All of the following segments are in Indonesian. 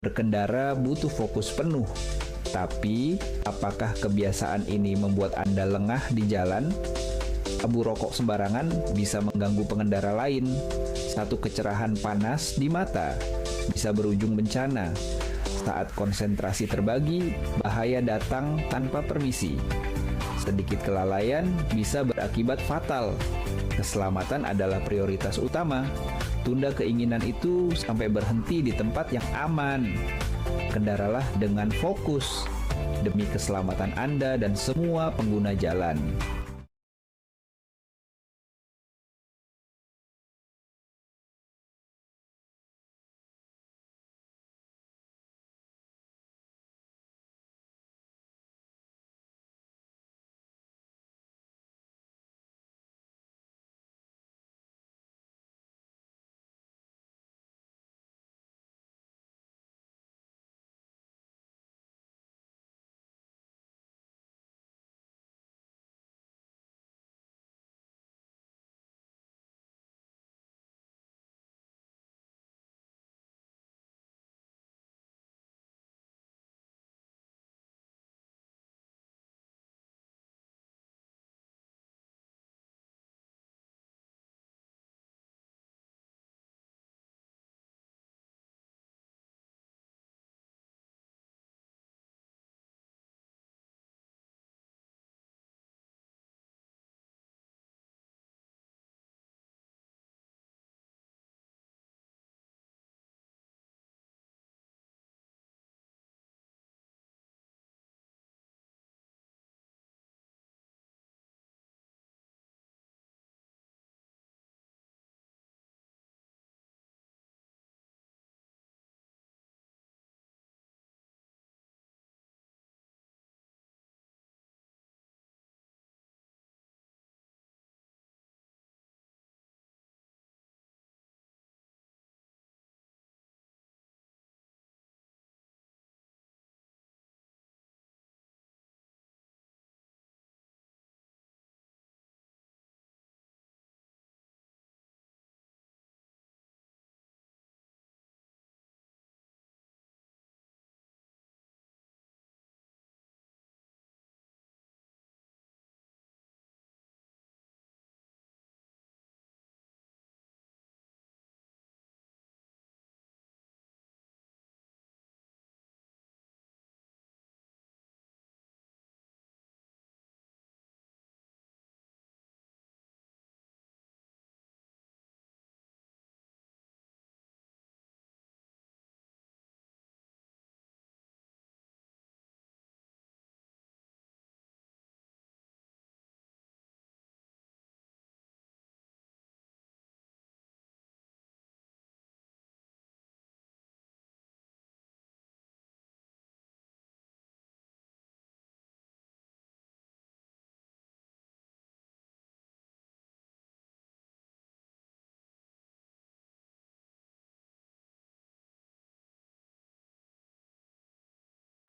Berkendara butuh fokus penuh. Tapi, apakah kebiasaan ini membuat Anda lengah di jalan? Abu rokok sembarangan bisa mengganggu pengendara lain. Satu kecerahan panas di mata bisa berujung bencana. Saat konsentrasi terbagi, bahaya datang tanpa permisi. Sedikit kelalaian bisa berakibat fatal. Keselamatan adalah prioritas utama. Tunda keinginan itu sampai berhenti di tempat yang aman. Kendaralah dengan fokus demi keselamatan Anda dan semua pengguna jalan.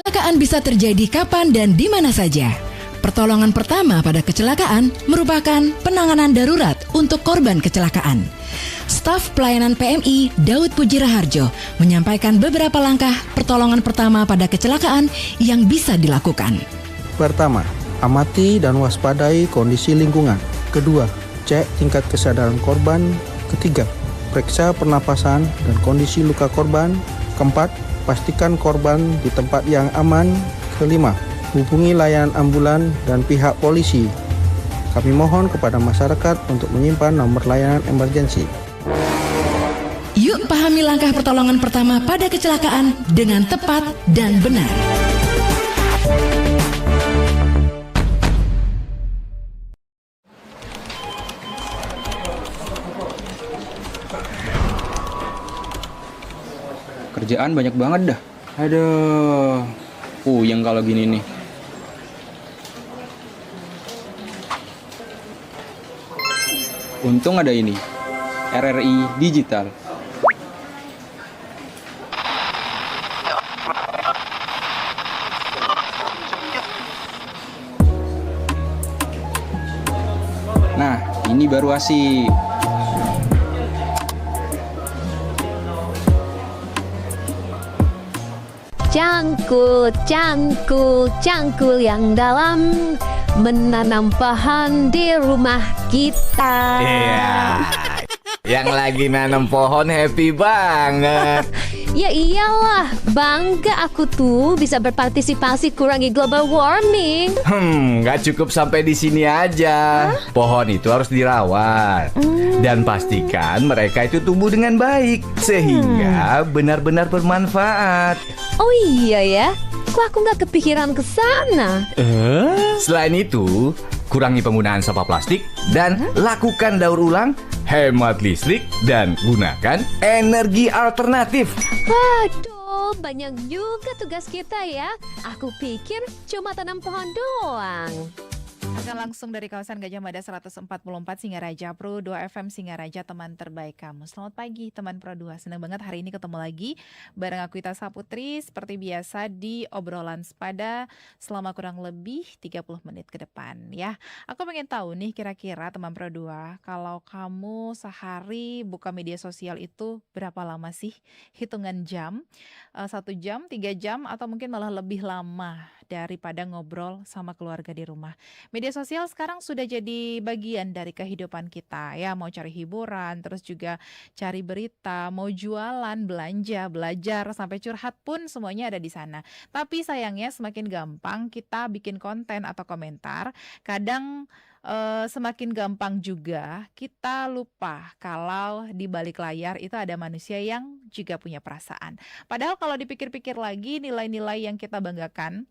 Kecelakaan bisa terjadi kapan dan di mana saja. Pertolongan pertama pada kecelakaan merupakan penanganan darurat untuk korban kecelakaan. Staf pelayanan PMI Daud Puji Raharjo menyampaikan beberapa langkah pertolongan pertama pada kecelakaan yang bisa dilakukan. Pertama, amati dan waspadai kondisi lingkungan. Kedua, cek tingkat kesadaran korban. Ketiga, periksa pernapasan dan kondisi luka korban. Keempat, pastikan korban di tempat yang aman. Kelima, hubungi layanan ambulan dan pihak polisi. Kami mohon kepada masyarakat untuk menyimpan nomor layanan emergensi. Yuk pahami langkah pertolongan pertama pada kecelakaan dengan tepat dan benar. Kerjaan banyak banget dah. Aduh, puyeng kalau gini nih. Untung ada ini, RRI Digital. Nah, ini baru asik. Cangkul, cangkul, cangkul yang dalam, menanam pohon di rumah kita. Iya. Yang lagi nanam pohon happy banget. Ya iyalah, bangga aku tuh bisa berpartisipasi kurangi global warming. Nggak cukup sampai di sini aja. Pohon itu harus dirawat dan pastikan mereka itu tumbuh dengan baik sehingga benar-benar bermanfaat. Oh iya ya, kok aku nggak kepikiran ke sana? Selain itu, kurangi penggunaan sampah plastik dan lakukan daur ulang, hemat listrik dan gunakan energi alternatif. Waduh, banyak juga tugas kita ya. Aku pikir cuma tanam pohon doang. Akan langsung dari kawasan Gajah Mada 144 Singaraja Pro 2 FM Singaraja, teman terbaik kamu. Selamat pagi teman Pro 2. Senang banget hari ini ketemu lagi bareng aku Ita Saputri seperti biasa di obrolan sepada selama kurang lebih 30 menit ke depan ya. Aku pengen tahu nih kira-kira teman Pro 2, kalau kamu sehari buka media sosial itu berapa lama sih? Hitungan jam, 1 jam, 3 jam atau mungkin malah lebih lama daripada ngobrol sama keluarga di rumah. Media sosial sekarang sudah jadi bagian dari kehidupan kita ya, mau cari hiburan, terus juga cari berita, mau jualan, belanja, belajar, sampai curhat pun semuanya ada di sana. Tapi sayangnya semakin gampang kita bikin konten atau komentar, kadang semakin gampang juga kita lupa kalau di balik layar itu ada manusia yang juga punya perasaan. Padahal kalau dipikir-pikir lagi, nilai-nilai yang kita banggakan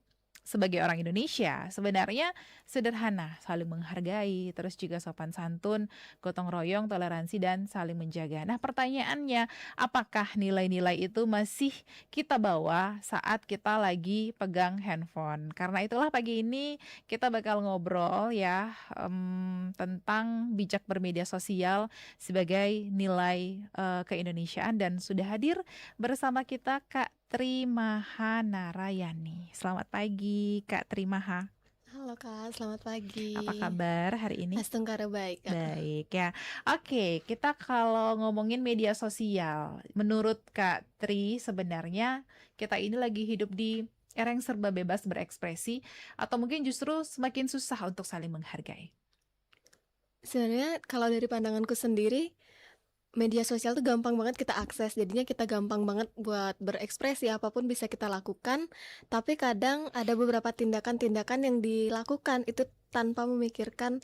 sebagai orang Indonesia sebenarnya sederhana, saling menghargai, terus juga sopan santun, gotong royong, toleransi, dan saling menjaga. Nah pertanyaannya, apakah nilai-nilai itu masih kita bawa saat kita lagi pegang handphone? Karena itulah pagi ini kita bakal ngobrol ya tentang bijak bermedia sosial sebagai nilai keindonesiaan, dan sudah hadir bersama kita Kak Trimaha Narayani. Selamat pagi Kak Trimaha. Halo Kak, selamat pagi. Apa kabar hari ini? Astungkara baik Kak. Baik ya. Oke, kita kalau ngomongin media sosial, menurut Kak Tri sebenarnya kita ini lagi hidup di era yang serba bebas berekspresi atau mungkin justru semakin susah untuk saling menghargai? Sebenarnya kalau dari pandanganku sendiri, media sosial tuh gampang banget kita akses, jadinya kita gampang banget buat berekspresi, apapun bisa kita lakukan. Tapi kadang ada beberapa tindakan-tindakan yang dilakukan itu tanpa memikirkan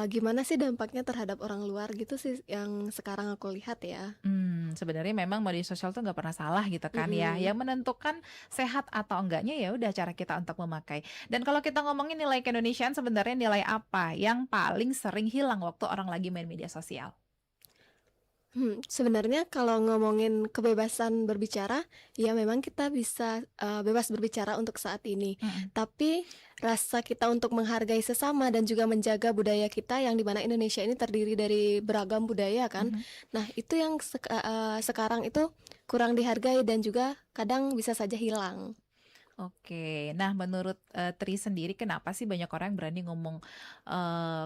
gimana sih dampaknya terhadap orang luar, gitu sih yang sekarang aku lihat ya. Sebenarnya memang media sosial tuh nggak pernah salah gitu kan ya. Yang menentukan sehat atau enggaknya ya udah cara kita untuk memakai. Dan kalau kita ngomongin nilai keindonesiaan, sebenarnya nilai apa yang paling sering hilang waktu orang lagi main media sosial? Sebenarnya kalau ngomongin kebebasan berbicara, ya memang kita bisa bebas berbicara untuk saat ini. Tapi rasa kita untuk menghargai sesama dan juga menjaga budaya kita, yang dimana Indonesia ini terdiri dari beragam budaya kan. Nah itu yang sekarang itu kurang dihargai dan juga kadang bisa saja hilang. Oke, nah menurut Tri sendiri, kenapa sih banyak orang yang berani ngomong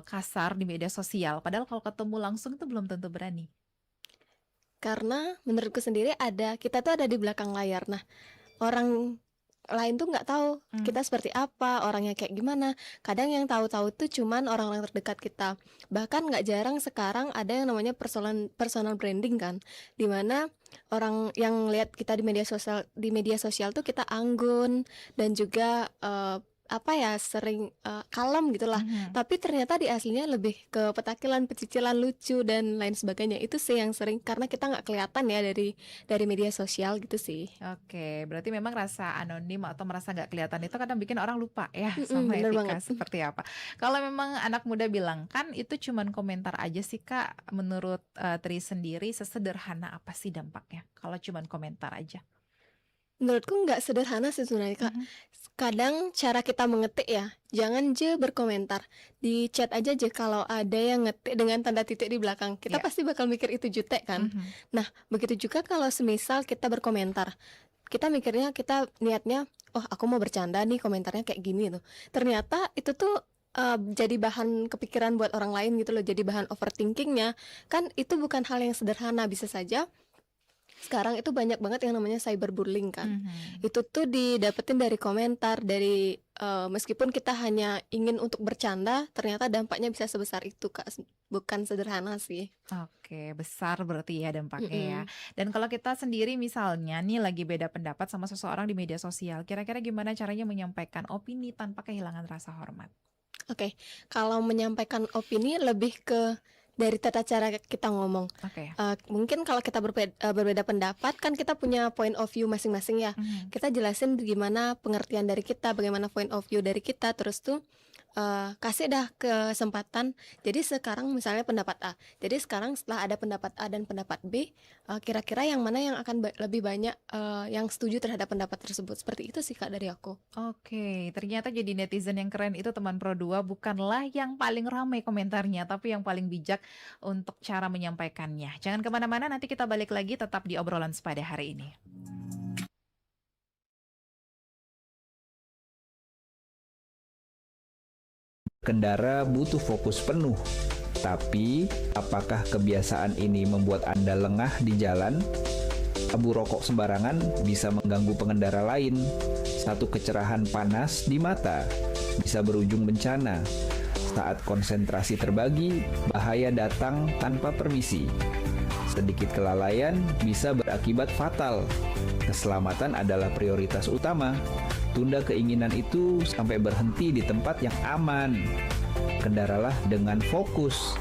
kasar di media sosial, padahal kalau ketemu langsung itu belum tentu berani? Karena menurutku sendiri kita tuh ada di belakang layar. Nah, orang lain tuh nggak tahu kita seperti apa, orangnya kayak gimana. Kadang yang tahu-tahu tuh cuman orang-orang terdekat kita. Bahkan nggak jarang sekarang ada yang namanya personal branding kan, dimana orang yang lihat kita di media sosial tuh kita anggun dan juga sering kalem gitulah. Tapi ternyata di aslinya lebih ke petakilan, pecicilan, lucu dan lain sebagainya. Itu sih yang sering, karena kita nggak kelihatan ya dari media sosial gitu sih. Oke, berarti memang rasa anonim atau merasa nggak kelihatan itu kadang bikin orang lupa ya sama bener etika banget. seperti apa. Kalau memang anak muda bilang kan itu cuman komentar aja sih Kak, menurut Tri sendiri sesederhana apa sih dampaknya kalau cuman komentar aja? Menurutku nggak sederhana sih sebenarnya Kak. Kadang cara kita mengetik ya, jangan aja berkomentar. Di chat aja kalau ada yang ngetik dengan tanda titik di belakang, kita pasti bakal mikir itu jutek kan. Nah, begitu juga kalau semisal kita berkomentar. Kita mikirnya, kita niatnya, oh aku mau bercanda nih, komentarnya kayak gini tuh. Ternyata itu tuh jadi bahan kepikiran buat orang lain gitu loh, jadi bahan overthinkingnya. Kan itu bukan hal yang sederhana, bisa saja sekarang itu banyak banget yang namanya cyberbullying kan. Mhm. Itu tuh didapetin dari komentar, dari meskipun kita hanya ingin untuk bercanda, ternyata dampaknya bisa sebesar itu Kak. Bukan sederhana sih. Oke, besar berarti ya dampaknya ya. Mm-mm. Dan kalau kita sendiri misalnya nih lagi beda pendapat sama seseorang di media sosial, kira-kira gimana caranya menyampaikan opini tanpa kehilangan rasa hormat? Oke, kalau menyampaikan opini lebih ke dari tata cara kita ngomong. Oke. Mungkin kalau kita berbeda pendapat kan kita punya point of view masing-masing ya. Mhm. Kita jelasin gimana pengertian dari kita, bagaimana point of view dari kita, terus tuh kasih dah kesempatan. Jadi sekarang misalnya pendapat A. Jadi sekarang setelah ada pendapat A dan pendapat B, kira-kira yang mana yang akan lebih banyak yang setuju terhadap pendapat tersebut. Seperti itu sih Kak dari aku. Oke, ternyata jadi netizen yang keren itu teman Pro 2 bukanlah yang paling ramai komentarnya, tapi yang paling bijak untuk cara menyampaikannya. Jangan kemana-mana, nanti kita balik lagi tetap di obrolan sepada hari ini. Kendara butuh fokus penuh. Tapi, apakah kebiasaan ini membuat Anda lengah di jalan? Abu rokok sembarangan bisa mengganggu pengendara lain. Satu kecerahan panas di mata bisa berujung bencana. Saat konsentrasi terbagi, bahaya datang tanpa permisi. Sedikit kelalaian bisa berakibat fatal. Keselamatan adalah prioritas utama. Tunda keinginan itu sampai berhenti di tempat yang aman. Kendaralah dengan fokus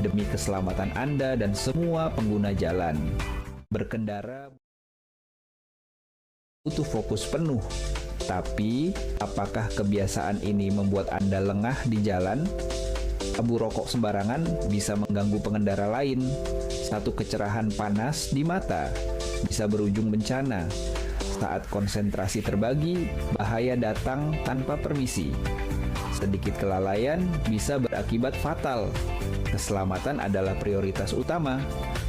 demi keselamatan Anda dan semua pengguna jalan. Berkendara butuh fokus penuh. Tapi, apakah kebiasaan ini membuat Anda lengah di jalan? Abu rokok sembarangan bisa mengganggu pengendara lain. Satu kecerahan panas di mata bisa berujung bencana. Saat konsentrasi terbagi, bahaya datang tanpa permisi. Sedikit kelalaian bisa berakibat fatal. Keselamatan adalah prioritas utama.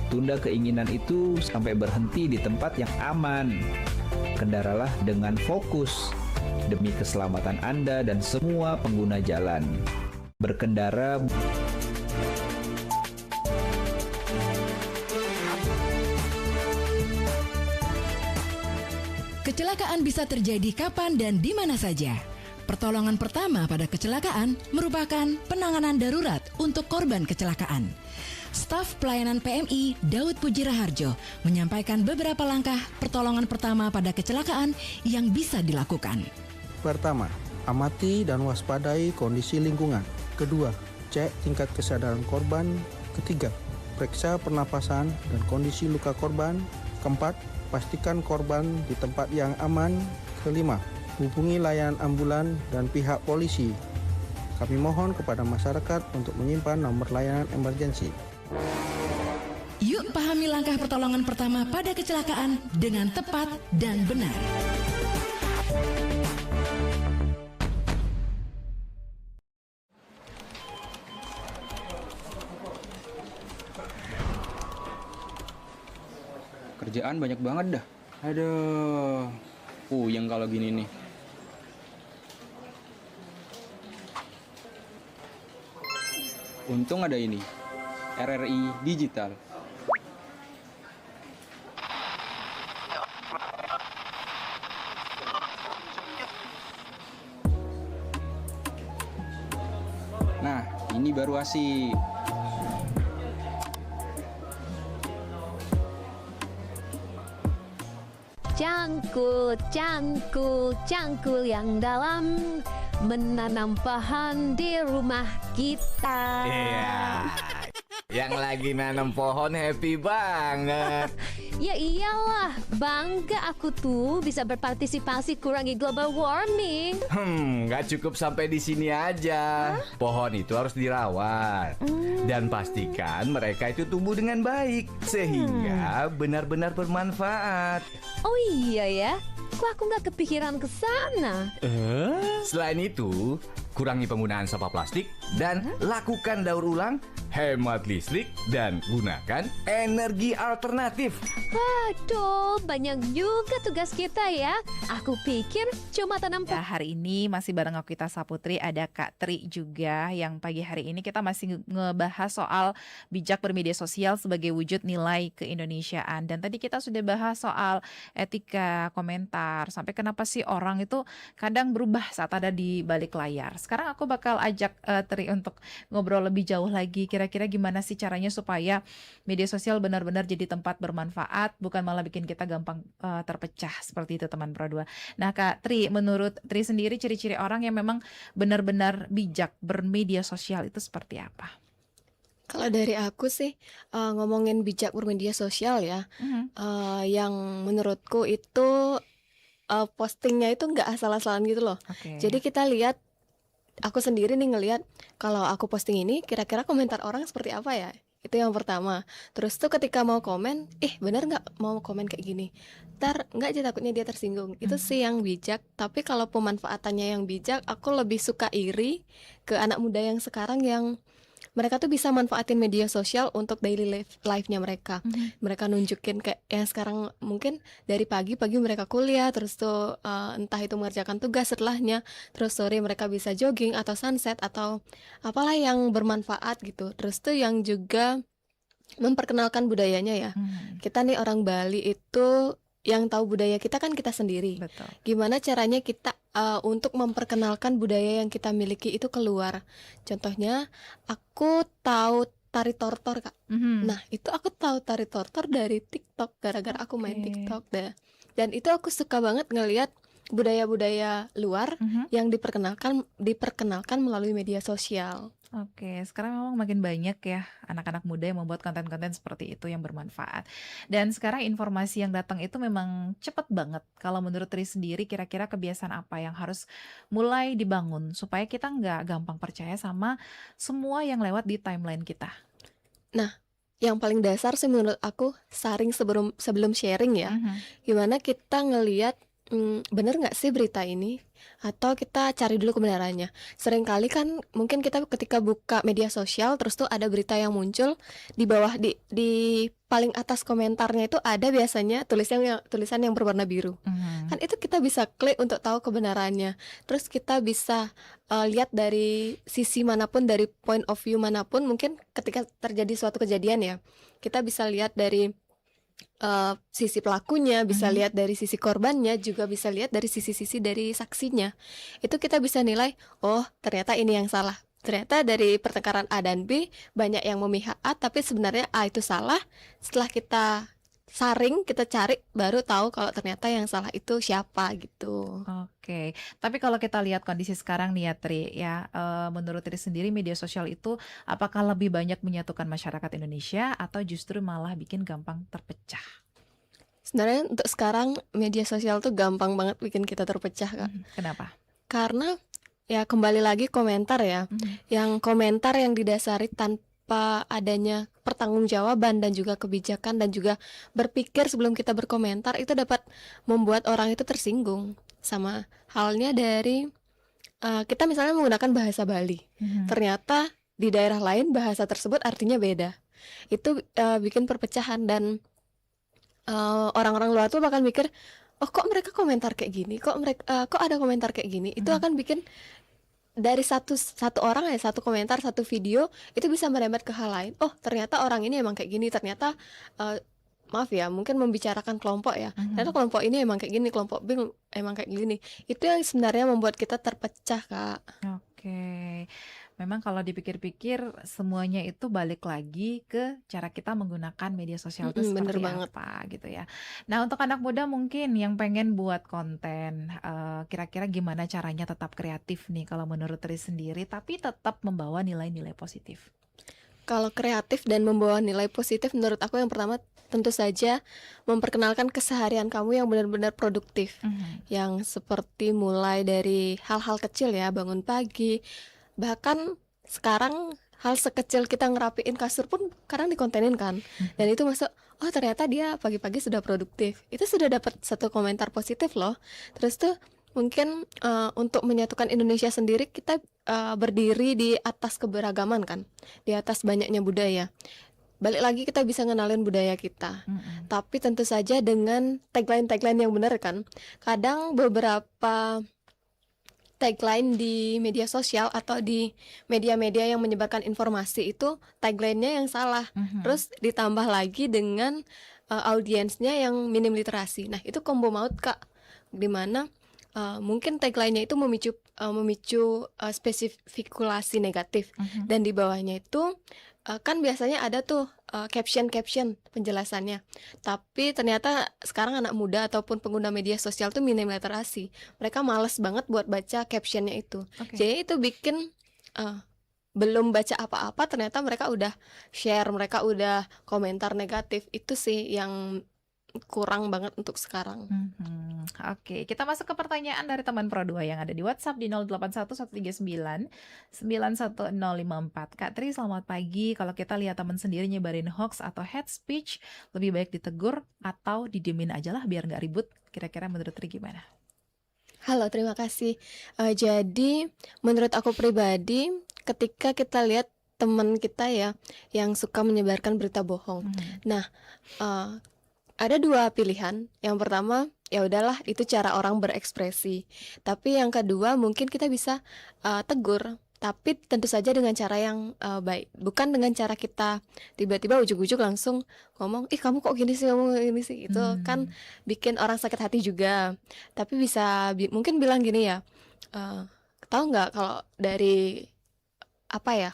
Tunda keinginan itu sampai berhenti di tempat yang aman. Kendaralah dengan fokus demi keselamatan Anda dan semua pengguna jalan. Berkendara Kecelakaan bisa terjadi kapan dan di mana saja. Pertolongan pertama pada kecelakaan merupakan penanganan darurat untuk korban kecelakaan. Staf pelayanan PMI Daud Puji Raharjo menyampaikan beberapa langkah pertolongan pertama pada kecelakaan yang bisa dilakukan. Pertama, amati dan waspadai kondisi lingkungan. Kedua, cek tingkat kesadaran korban. Ketiga, periksa pernapasan dan kondisi luka korban. Keempat, pastikan korban di tempat yang aman. Kelima, hubungi layanan ambulan dan pihak polisi. Kami mohon kepada masyarakat untuk menyimpan nomor layanan emergensi. Yuk pahami langkah pertolongan pertama pada kecelakaan dengan tepat dan benar. Kerjaan banyak banget dah. Aduh. Puyeng kalau gini nih. Untung ada ini. RRI Digital. Nah, ini baru asik. Cangkul, cangkul, cangkul yang dalam, menanam pohon di rumah kita. Iya. Yang lagi nanam pohon happy banget. Ya iyalah, bangga aku tuh bisa berpartisipasi kurangi global warming. Nggak cukup sampai di sini aja. Pohon itu harus dirawat. Dan pastikan mereka itu tumbuh dengan baik. Sehingga benar-benar bermanfaat. Oh iya ya, kok aku nggak kepikiran ke sana? Selain itu, kurangi penggunaan sampah plastik dan lakukan daur ulang hemat listrik, dan gunakan energi alternatif. Waduh, banyak juga tugas kita ya. Aku pikir cuma tanam Ya, hari ini masih bareng aku Ita Saputri, ada Kak Tri juga yang pagi hari ini kita masih ngebahas soal bijak bermedia sosial sebagai wujud nilai keindonesiaan. Dan tadi kita sudah bahas soal etika komentar, sampai kenapa sih orang itu kadang berubah saat ada di balik layar. Sekarang aku bakal ajak Tri untuk ngobrol lebih jauh lagi, kira-kira gimana sih caranya supaya media sosial benar-benar jadi tempat bermanfaat, bukan malah bikin kita gampang terpecah seperti itu teman Pro 2. Nah Kak Tri, menurut Tri sendiri ciri-ciri orang yang memang benar-benar bijak bermedia sosial itu seperti apa? Kalau dari aku sih ngomongin bijak bermedia sosial ya, yang menurutku itu postingnya itu nggak asal-asalan gitu loh. Oke. Jadi kita lihat, aku sendiri nih ngelihat kalau aku posting ini kira-kira komentar orang seperti apa ya. Itu yang pertama. Terus tuh ketika mau komen, bener nggak mau komen kayak gini? Ntar nggak aja takutnya dia tersinggung. Itu sih yang bijak. Tapi kalau pemanfaatannya yang bijak, aku lebih suka iri ke anak muda yang sekarang yang mereka tuh bisa manfaatin media sosial untuk daily life-nya mereka. Mereka nunjukin kayak yang sekarang mungkin dari pagi mereka kuliah, terus tuh entah itu mengerjakan tugas setelahnya, terus sore mereka bisa jogging atau sunset atau apalah yang bermanfaat gitu. Terus tuh yang juga memperkenalkan budayanya ya. Kita nih orang Bali itu yang tahu budaya kita kan kita sendiri. Betul. Gimana caranya kita untuk memperkenalkan budaya yang kita miliki itu keluar. Contohnya, aku tahu tari tortor, Kak. Nah, itu aku tahu tari tortor dari TikTok, gara-gara aku main TikTok deh. Dan itu aku suka banget ngelihat budaya-budaya luar yang diperkenalkan melalui media sosial. Oke, sekarang memang makin banyak ya anak-anak muda yang membuat konten-konten seperti itu yang bermanfaat. Dan sekarang informasi yang datang itu memang cepat banget. Kalau menurut Tri sendiri, kira-kira kebiasaan apa yang harus mulai dibangun supaya kita nggak gampang percaya sama semua yang lewat di timeline kita? Nah, yang paling dasar sih menurut aku saring sebelum sharing ya. Gimana kita ngelihat bener nggak sih berita ini, atau kita cari dulu kebenarannya. Seringkali kan mungkin kita ketika buka media sosial terus tuh ada berita yang muncul di bawah di paling atas komentarnya itu ada biasanya tulisan yang berwarna biru. Kan itu kita bisa klik untuk tahu kebenarannya. Terus kita bisa lihat dari sisi manapun, dari point of view manapun. Mungkin ketika terjadi suatu kejadian ya, kita bisa lihat dari sisi pelakunya, bisa lihat dari sisi korbannya, juga bisa lihat dari sisi-sisi dari saksinya. Itu kita bisa nilai, oh ternyata ini yang salah. Ternyata dari pertengkaran A dan B banyak yang memihak A, tapi sebenarnya A itu salah. Setelah kita saring, kita cari, baru tahu kalau ternyata yang salah itu siapa gitu. Oke, tapi kalau kita lihat kondisi sekarang nih ya Tri, menurut Tri sendiri media sosial itu apakah lebih banyak menyatukan masyarakat Indonesia atau justru malah bikin gampang terpecah? Sebenarnya untuk sekarang media sosial tuh gampang banget bikin kita terpecah, Kak. Kenapa? Karena ya kembali lagi komentar ya, yang komentar yang didasari tanpa adanya pertanggungjawaban dan juga kebijakan dan juga berpikir sebelum kita berkomentar itu dapat membuat orang itu tersinggung. Sama halnya dari kita misalnya menggunakan bahasa Bali, ternyata di daerah lain bahasa tersebut artinya beda. Itu bikin perpecahan dan orang-orang luar tuh bakal mikir, oh kok mereka komentar kayak gini, kok ada komentar kayak gini. Itu akan bikin dari satu orang ya, satu komentar, satu video itu bisa merembet ke hal lain. Oh ternyata orang ini emang kayak gini, ternyata maaf ya, mungkin membicarakan kelompok ya. Ternyata kelompok ini emang kayak gini, kelompok B emang kayak gini. Itu yang sebenarnya membuat kita terpecah, Kak. Oke, memang kalau dipikir-pikir semuanya itu balik lagi ke cara kita menggunakan media sosial itu Bener seperti banget. apa gitu ya. Nah untuk anak muda mungkin yang pengen buat konten, kira-kira gimana caranya tetap kreatif nih kalau menurut Tri sendiri, tapi tetap membawa nilai-nilai positif? Kalau kreatif dan membawa nilai positif, menurut aku yang pertama tentu saja memperkenalkan keseharian kamu yang benar-benar produktif. Yang seperti mulai dari hal-hal kecil ya, bangun pagi. Bahkan sekarang hal sekecil kita ngerapiin kasur pun kadang dikontenin kan. Dan itu masuk, oh ternyata dia pagi-pagi sudah produktif. Itu sudah dapat satu komentar positif loh. Terus tuh mungkin untuk menyatukan Indonesia sendiri kita berdiri di atas keberagaman kan, di atas banyaknya budaya. Balik lagi kita bisa ngenalin budaya kita, tapi tentu saja dengan tagline-tagline yang benar kan. Kadang beberapa tagline di media sosial atau di media-media yang menyebarkan informasi itu tagline-nya yang salah. Terus ditambah lagi dengan audiensnya yang minim literasi. Nah, itu combo maut Kak. Dimana mungkin tagline-nya itu memicu spesifikasi negatif, dan di bawahnya itu kan biasanya ada tuh caption penjelasannya. Tapi ternyata sekarang anak muda ataupun pengguna media sosial tuh minim literasi. Mereka males banget buat baca captionnya itu. Jadi itu bikin belum baca apa-apa ternyata mereka udah share, mereka udah komentar negatif. Itu sih yang kurang banget untuk sekarang. Oke, kita masuk ke pertanyaan dari teman Pro 2 yang ada di WhatsApp di 081139 91054. Kak Tri, selamat pagi. Kalau kita lihat teman sendiri nyebarin hoax atau hate speech, lebih baik ditegur atau didiemin aja lah biar nggak ribut. Kira-kira menurut Tri gimana? Halo, terima kasih. Jadi menurut aku pribadi, ketika kita lihat teman kita ya yang suka menyebarkan berita bohong, nah ada dua pilihan. Yang pertama, ya udahlah, itu cara orang berekspresi. Tapi yang kedua, mungkin kita bisa tegur, tapi tentu saja dengan cara yang baik. Bukan dengan cara kita tiba-tiba ujuk-ujuk langsung ngomong, ih kamu kok gini sih, kamu gini sih. Itu kan bikin orang sakit hati juga. Tapi bisa mungkin bilang gini ya, tahu nggak kalau dari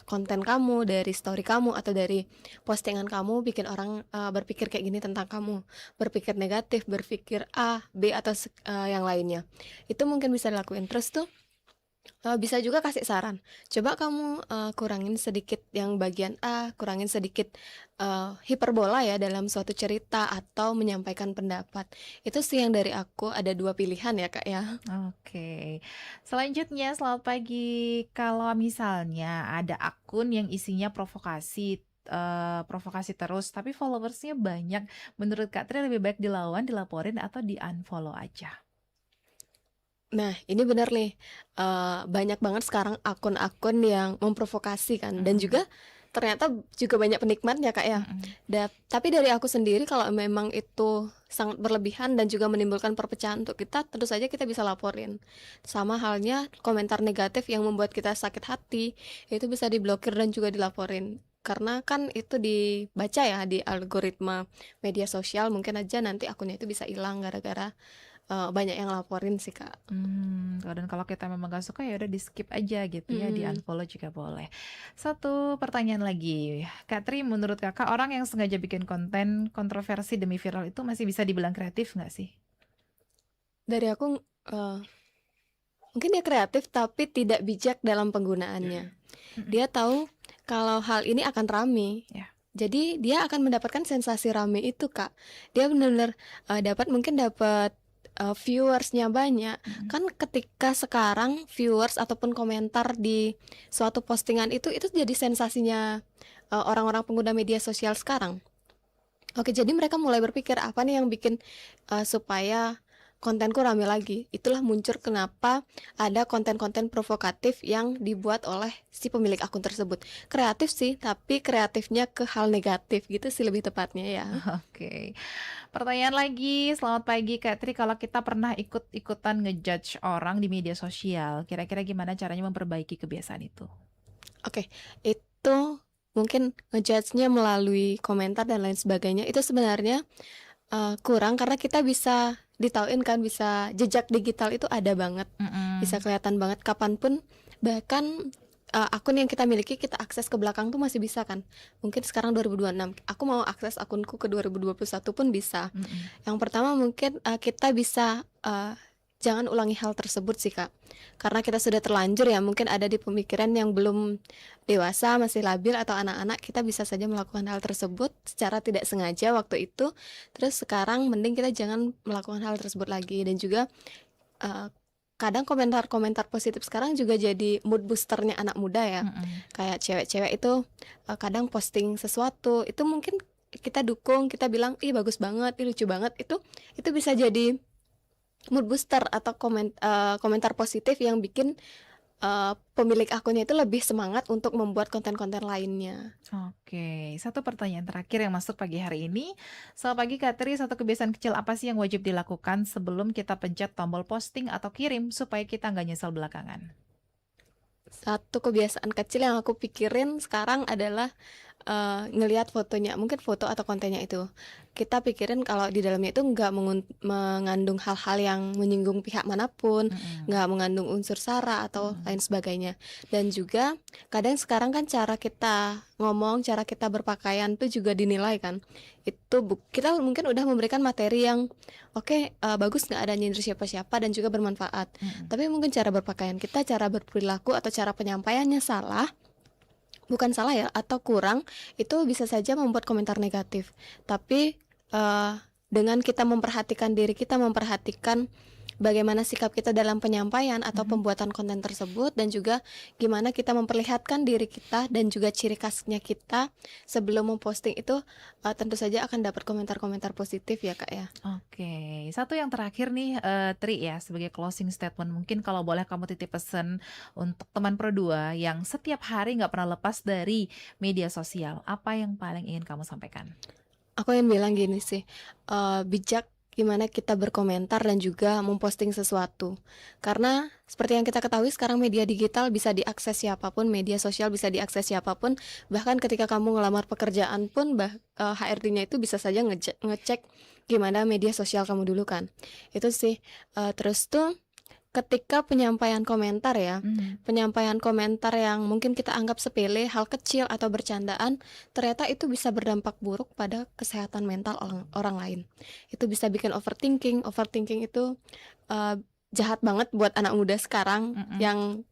konten kamu, dari story kamu atau dari postingan kamu bikin orang berpikir kayak gini tentang kamu, berpikir negatif, berpikir A, B atau yang lainnya. Itu mungkin bisa dilakuin. Terus tuh bisa juga kasih saran. Coba kamu kurangin sedikit yang bagian A, kurangin sedikit hiperbola ya dalam suatu cerita atau menyampaikan pendapat. Itu sih yang dari aku, ada dua pilihan ya Kak ya. Oke. Selanjutnya, selamat pagi. Kalau misalnya ada akun yang isinya provokasi terus, tapi followersnya banyak, menurut Kak Tri lebih baik dilawan, dilaporin atau di-unfollow aja? Nah, ini benar nih. Banyak banget sekarang akun-akun yang memprovokasi kan, dan juga ternyata juga banyak penikmatnya Kak ya. Tapi dari aku sendiri, kalau memang itu sangat berlebihan dan juga menimbulkan perpecahan untuk kita, tentu saja kita bisa laporin. Sama halnya komentar negatif yang membuat kita sakit hati, itu bisa diblokir dan juga dilaporin. Karena kan itu dibaca ya di algoritma media sosial, mungkin aja nanti akunnya itu bisa hilang gara-gara banyak yang laporin sih Kak. Dan kalau kita memang gak suka ya udah di skip aja gitu ya, di unfollow juga boleh. Satu pertanyaan lagi, Kak Tri, menurut Kakak orang yang sengaja bikin konten kontroversi demi viral itu masih bisa dibilang kreatif nggak sih? Dari aku mungkin dia kreatif tapi tidak bijak dalam penggunaannya. Dia tahu kalau hal ini akan rame. Jadi dia akan mendapatkan sensasi rame itu Kak. Dia benar-benar dapat viewersnya banyak. Kan ketika sekarang viewers ataupun komentar di suatu postingan itu jadi sensasinya orang-orang pengguna media sosial sekarang. Oke, jadi mereka mulai berpikir apa nih yang bikin supaya kontenku rame lagi. Itulah muncul kenapa ada konten-konten provokatif yang dibuat oleh si pemilik akun tersebut. Kreatif sih, tapi kreatifnya ke hal negatif gitu sih lebih tepatnya ya. Oke. Pertanyaan lagi, selamat pagi Kak Tri, kalau kita pernah ikut-ikutan ngejudge orang di media sosial, kira-kira gimana caranya memperbaiki kebiasaan itu? Oke, itu mungkin ngejudge-nya melalui komentar dan lain sebagainya, itu sebenarnya kurang karena kita bisa ditauin kan, bisa jejak digital itu ada banget, bisa kelihatan banget kapanpun, bahkan akun yang kita miliki kita akses ke belakang tuh masih bisa kan. Mungkin sekarang 2026 aku mau akses akunku ke 2021 pun bisa. Yang pertama mungkin kita bisa jangan ulangi hal tersebut sih Kak, karena kita sudah terlanjur ya, mungkin ada di pemikiran yang belum dewasa, masih labil atau anak-anak, kita bisa saja melakukan hal tersebut secara tidak sengaja waktu itu. Terus sekarang mending kita jangan melakukan hal tersebut lagi. Dan juga kadang komentar-komentar positif sekarang juga jadi mood boosternya anak muda ya. Kayak cewek-cewek itu kadang posting sesuatu, itu mungkin kita dukung, kita bilang ih bagus banget, ih lucu banget, itu bisa jadi mood booster atau komentar positif yang bikin pemilik akunnya itu lebih semangat untuk membuat konten-konten lainnya. Oke, satu pertanyaan terakhir yang masuk pagi hari ini. Selamat pagi Kak Tri, satu kebiasaan kecil apa sih yang wajib dilakukan sebelum kita pencet tombol posting atau kirim supaya kita nggak nyesel belakangan? Satu kebiasaan kecil yang aku pikirin sekarang adalah ngelihat fotonya, mungkin foto atau kontennya itu. Kita pikirin kalau di dalamnya itu nggak mengandung hal-hal yang menyinggung pihak manapun, nggak mengandung unsur sara atau lain sebagainya. Dan juga kadang sekarang kan cara kita ngomong, cara kita berpakaian tuh juga dinilai kan. Itu kita mungkin udah memberikan materi yang oke, bagus, nggak ada nyindir siapa-siapa dan juga bermanfaat. Tapi mungkin cara berpakaian kita, cara berperilaku atau cara penyampaiannya salah, bukan salah ya, atau kurang, itu bisa saja membuat komentar negatif. Tapi dengan kita memperhatikan diri kita, memperhatikan bagaimana sikap kita dalam penyampaian atau pembuatan konten tersebut, dan juga gimana kita memperlihatkan diri kita dan juga ciri khasnya kita sebelum memposting itu, tentu saja akan dapat komentar-komentar positif ya Kak ya. Oke, satu yang terakhir nih Tri ya, sebagai closing statement, mungkin kalau boleh kamu titip pesan untuk teman Pro 2 yang setiap hari nggak pernah lepas dari media sosial, apa yang paling ingin kamu sampaikan? Aku yang bilang gini sih, bijak gimana kita berkomentar dan juga memposting sesuatu. Karena seperti yang kita ketahui sekarang media digital bisa diakses siapapun, media sosial bisa diakses siapapun. Bahkan ketika kamu ngelamar pekerjaan pun HRD-nya itu bisa saja ngecek gimana media sosial kamu dulu kan. Itu sih. Terus tuh ketika penyampaian komentar ya, penyampaian komentar yang mungkin kita anggap sepele, hal kecil atau bercandaan, ternyata itu bisa berdampak buruk pada kesehatan mental orang lain. Itu bisa bikin overthinking. Overthinking itu jahat banget buat anak muda sekarang yang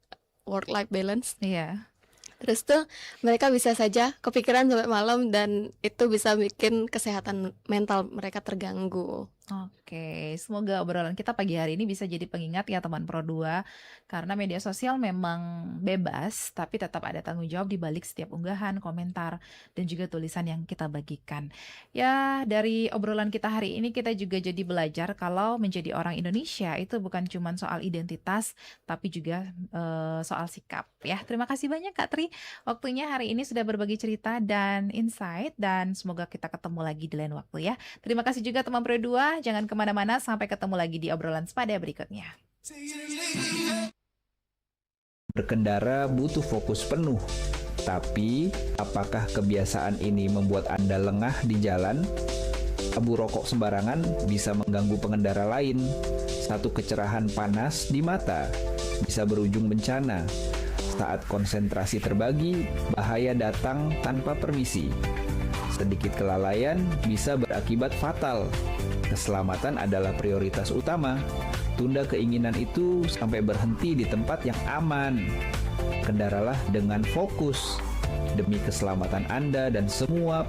work-life balance. Iya. Terus tuh mereka bisa saja kepikiran sampai malam dan itu bisa bikin kesehatan mental mereka terganggu. Oke, semoga obrolan kita pagi hari ini bisa jadi pengingat ya teman Pro 2, karena media sosial memang bebas, tapi tetap ada tanggung jawab di balik setiap unggahan, komentar, dan juga tulisan yang kita bagikan. Ya, dari obrolan kita hari ini kita juga jadi belajar kalau menjadi orang Indonesia itu bukan cuma soal identitas, tapi juga soal sikap ya. Terima kasih banyak Kak Tri, waktunya hari ini sudah berbagi cerita dan insight, dan semoga kita ketemu lagi di lain waktu ya. Terima kasih juga teman Pro 2. Jangan kemana-mana, sampai ketemu lagi di obrolan sepada berikutnya. Berkendara butuh fokus penuh, tapi apakah kebiasaan ini membuat Anda lengah di jalan? Abu rokok sembarangan bisa mengganggu pengendara lain. Satu kecerahan panas di mata bisa berujung bencana. Saat konsentrasi terbagi, bahaya datang tanpa permisi. Sedikit kelalaian bisa berakibat fatal. Keselamatan adalah prioritas utama. Tunda keinginan itu sampai berhenti di tempat yang aman. Kendaralah dengan fokus demi keselamatan Anda dan semua